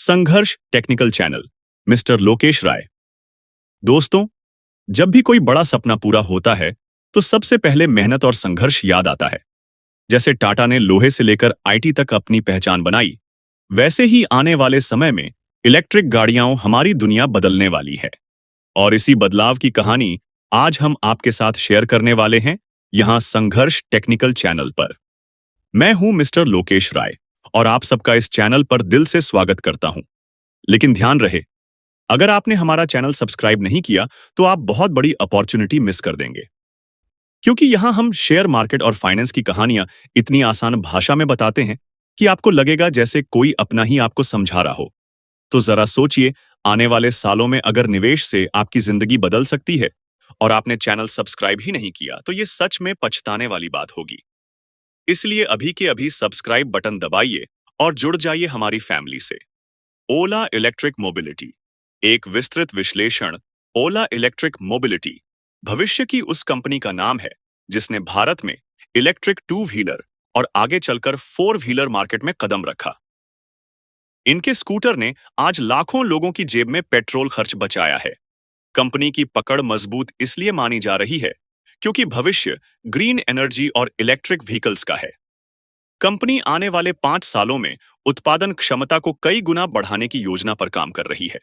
संघर्ष technical channel, mister Lokesh राय। दोस्तों, जब भी कोई बड़ा सपना पूरा होता है तो सबसे पहले मेहनत और संघर्ष याद आता है। जैसे टाटा ने लोहे से लेकर आईटी तक अपनी पहचान बनाई, वैसे ही आने वाले समय में इलेक्ट्रिक गाड़ियां हमारी दुनिया बदलने वाली है। और इसी बदलाव की कहानी आज हम आपके साथ शेयर करने वाले हैं, यहां संघर्ष टेक्निकल चैनल पर। मैं हूं मिस्टर लोकेश राय और आप सबका इस चैनल पर दिल से स्वागत करता हूं। लेकिन ध्यान रहे, अगर आपने हमारा चैनल सब्सक्राइब नहीं किया तो आप बहुत बड़ी अपॉर्चुनिटी मिस कर देंगे, क्योंकि यहां हम शेयर मार्केट और फाइनेंस की कहानियां इतनी आसान भाषा में बताते हैं कि आपको लगेगा जैसे कोई अपना ही आपको समझा रहा हो। तो जरा सोचिए, आने वाले सालों में अगर निवेश से आपकी जिंदगी बदल सकती है और आपने चैनल सब्सक्राइब ही नहीं किया तो ये सच में पछताने वाली बात होगी। इसलिए अभी के अभी सब्सक्राइब बटन दबाइए और जुड़ जाइए हमारी फैमिली से। ओला इलेक्ट्रिक मोबिलिटी, एक विस्तृत विश्लेषण। ओला इलेक्ट्रिक मोबिलिटी भविष्य की उस कंपनी का नाम है जिसने भारत में इलेक्ट्रिक टू व्हीलर और आगे चलकर फोर व्हीलर मार्केट में कदम रखा। इनके स्कूटर ने आज लाखों लोगों की जेब में पेट्रोल खर्च बचाया है। कंपनी की पकड़ मजबूत इसलिए मानी जा रही है क्योंकि भविष्य ग्रीन एनर्जी और इलेक्ट्रिक व्हीकल्स का है। कंपनी आने वाले 5 सालों में उत्पादन क्षमता को कई गुना बढ़ाने की योजना पर काम कर रही है।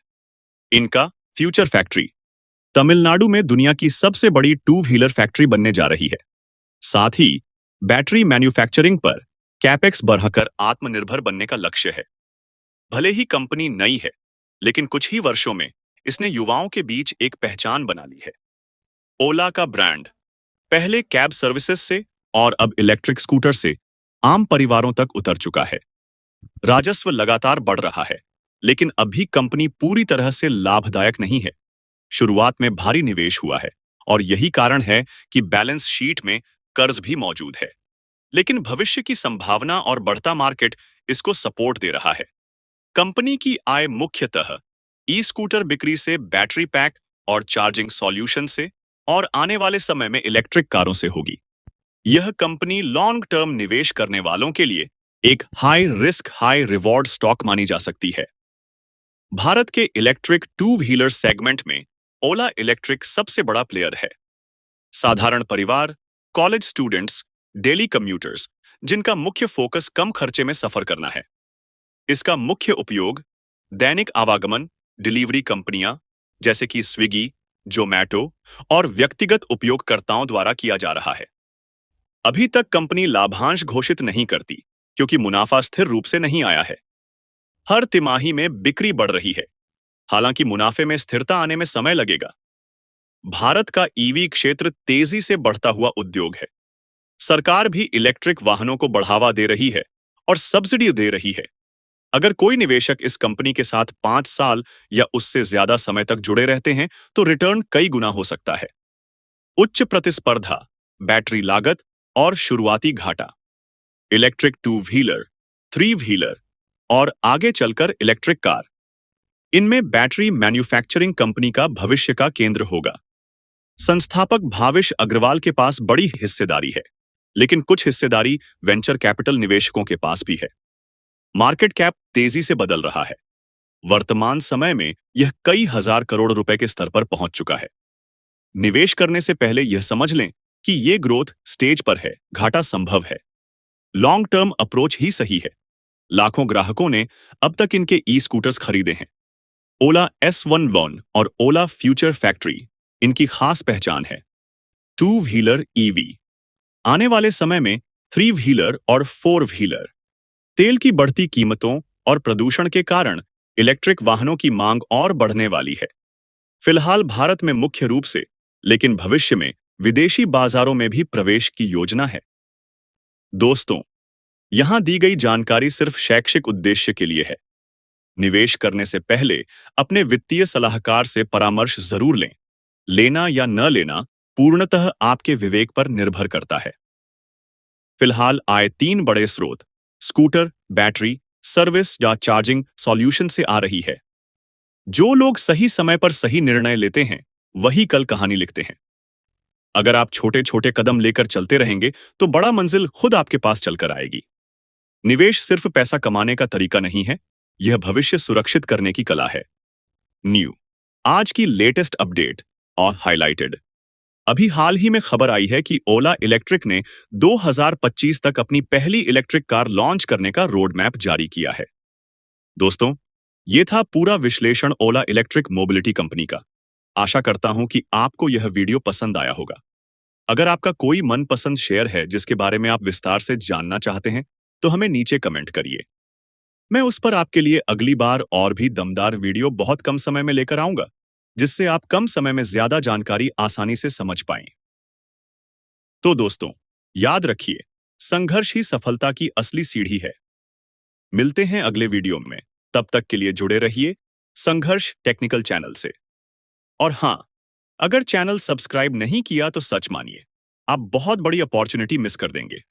इनका फ्यूचर फैक्ट्री तमिलनाडु में दुनिया की सबसे बड़ी टू व्हीलर फैक्ट्री बनने जा रही है। साथ ही बैटरी मैन्युफैक्चरिंग पर कैपेक्स बढ़ाकर आत्मनिर्भर बनने का लक्ष्य है। भले ही कंपनी नई है, लेकिन कुछ ही वर्षों में इसने युवाओं के बीच एक पहचान बना ली है। ओला का ब्रांड पहले कैब सर्विसेज से और अब इलेक्ट्रिक स्कूटर से आम परिवारों तक उतर चुका है। राजस्व लगातार बढ़ रहा है, लेकिन अभी कंपनी पूरी तरह से लाभदायक नहीं है। शुरुआत में भारी निवेश हुआ है और यही कारण है कि बैलेंस शीट में कर्ज भी मौजूद है। लेकिन भविष्य की संभावना और बढ़ता मार्केट इसको सपोर्ट दे रहा है। कंपनी की आय मुख्यतः ई स्कूटर बिक्री से, बैटरी पैक और चार्जिंग सॉल्यूशन से, और आने वाले समय में इलेक्ट्रिक कारों से होगी। यह कंपनी लॉन्ग टर्म निवेश करने वालों के लिए एक high risk high reward stock मानी जा सकती है। भारत के इलेक्ट्रिक टू व्हीलर सेगमेंट में ओला इलेक्ट्रिक सबसे बड़ा प्लेयर है। साधारण परिवार, कॉलेज स्टूडेंट्स, डेली कम्यूटर्स, जिनका मुख्य फोकस कम खर्चे में सफर करना है। इसका मुख्य उपयोग दैनिक आवागमन, डिलीवरी कंपनियां जैसे कि स्विगी, जोमैटो और व्यक्तिगत उपयोगकर्ताओं द्वारा किया जा रहा है। अभी तक कंपनी लाभांश घोषित नहीं करती क्योंकि मुनाफा स्थिर रूप से नहीं आया है। हर तिमाही में बिक्री बढ़ रही है, हालांकि मुनाफे में स्थिरता आने में समय लगेगा। भारत का ईवी क्षेत्र तेजी से बढ़ता हुआ उद्योग है। सरकार भी इलेक्ट्रिक वाहनों को बढ़ावा दे रही है और सब्सिडी दे रही है। अगर कोई निवेशक इस कंपनी के साथ 5 साल या उससे ज्यादा समय तक जुड़े रहते हैं तो रिटर्न कई गुना हो सकता है। उच्च प्रतिस्पर्धा, बैटरी लागत और शुरुआती घाटा। Electric two wheeler, three wheeler और आगे चलकर इलेक्ट्रिक कार, इनमें बैटरी मैन्युफैक्चरिंग कंपनी का भविष्य का केंद्र होगा। संस्थापक भाविश अग्रवाल के पास बड़ी हिस्सेदारी है, लेकिन कुछ हिस्सेदारी वेंचर कैपिटल निवेशकों के पास भी है। मार्केट कैप तेजी से बदल रहा है। वर्तमान समय में यह कई हजार करोड़ रुपए के स्तर पर पहुंच चुका है। निवेश करने से पहले यह समझ लें कि यह ग्रोथ स्टेज पर है, घाटा संभव है। लॉन्ग टर्म अप्रोच ही सही है। लाखों ग्राहकों ने अब तक इनके ई स्कूटर्स खरीदे हैं। ओला S11 और ओला फ्यूचर फैक्ट्री इनकी खास पहचान है। टू व्हीलर ईवी, आने वाले समय में थ्री व्हीलर और फोर व्हीलर। तेल की बढ़ती कीमतों और प्रदूषण के कारण इलेक्ट्रिक वाहनों की मांग और बढ़ने वाली है। फिलहाल भारत में मुख्य रूप से, लेकिन भविष्य में विदेशी बाजारों में भी प्रवेश की योजना है। दोस्तों, यहां दी गई जानकारी सिर्फ शैक्षिक उद्देश्य के लिए है। निवेश करने से पहले अपने वित्तीय सलाहकार से परामर्श जरूर लें। लेना या न लेना पूर्णतः आपके विवेक पर निर्भर करता है। फिलहाल आय 3 बड़े स्रोत स्कूटर, बैटरी, सर्विस या चार्जिंग सॉल्यूशन से आ रही है। जो लोग सही समय पर सही निर्णय लेते हैं, वही कल कहानी लिखते हैं। अगर आप छोटे छोटे कदम लेकर चलते रहेंगे तो बड़ा मंजिल खुद आपके पास चलकर आएगी। निवेश सिर्फ पैसा कमाने का तरीका नहीं है, यह भविष्य सुरक्षित करने की कला है। न्यू आज की लेटेस्ट अपडेट और हाइलाइटेड। अभी हाल ही में खबर आई है कि ओला इलेक्ट्रिक ने 2025 तक अपनी पहली इलेक्ट्रिक कार लॉन्च करने का रोड मैप जारी किया है। दोस्तों, ये था पूरा विश्लेषण ओला इलेक्ट्रिक मोबिलिटी कंपनी का। आशा करता हूं कि आपको यह वीडियो पसंद आया होगा। अगर आपका कोई मनपसंद शेयर है जिसके बारे में आप विस्तार से जानना चाहते हैं, तो हमें नीचे कमेंट करिए। मैं उस पर आपके लिए अगली बार और भी दमदार वीडियो बहुत कम समय में लेकर आऊंगा, जिससे आप कम समय में ज्यादा जानकारी आसानी से समझ पाएं। तो दोस्तों, याद रखिए, संघर्ष ही सफलता की असली सीढ़ी है। मिलते हैं अगले वीडियो में। तब तक के लिए जुड़े रहिए संघर्ष टेक्निकल चैनल से। और हाँ, अगर चैनल सब्सक्राइब नहीं किया तो सच मानिए, आप बहुत बड़ी अपॉर्चुनिटी मिस कर देंगे।